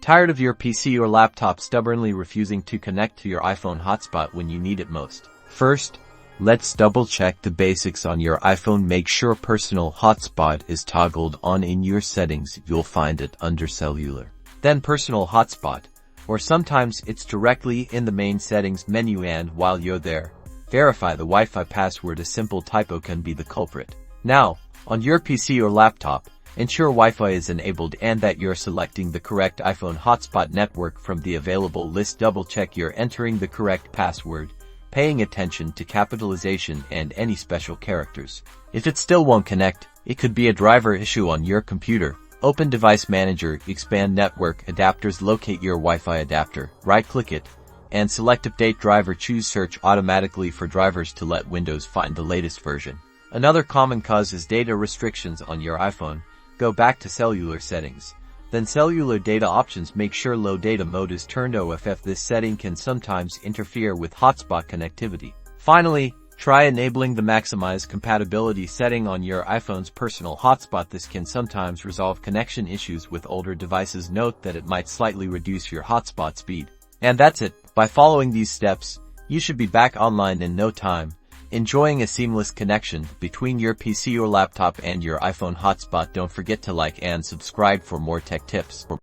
Tired of your PC or laptop stubbornly refusing to connect to your iPhone hotspot when you need it most? First, let's double check the basics on your iPhone. Make sure personal hotspot is toggled on in your settings. You'll find it under cellular. Then personal hotspot, or sometimes it's directly in the main settings menu, and while you're there, verify the Wi-Fi password. A simple typo can be the culprit. Now, on your PC or laptop, ensure Wi-Fi is enabled and that you're selecting the correct iPhone hotspot network from the available list. Double check you're entering the correct password, paying attention to capitalization and any special characters. If it still won't connect, it could be a driver issue on your computer. Open Device Manager, expand Network Adapters, locate your Wi-Fi adapter, right-click it, and select Update Driver. Choose Search automatically for drivers to let Windows find the latest version. Another common cause is data restrictions on your iPhone. Go back to cellular settings. Then cellular data options, make sure low data mode is turned off. This setting can sometimes interfere with hotspot connectivity. Finally, try enabling the maximize compatibility setting on your iPhone's personal hotspot. This can sometimes resolve connection issues with older devices. Note that it might slightly reduce your hotspot speed. And that's it. By following these steps, you should be back online in no time, enjoying a seamless connection between your PC or laptop and your iPhone hotspot. Don't forget to like and subscribe for more tech tips.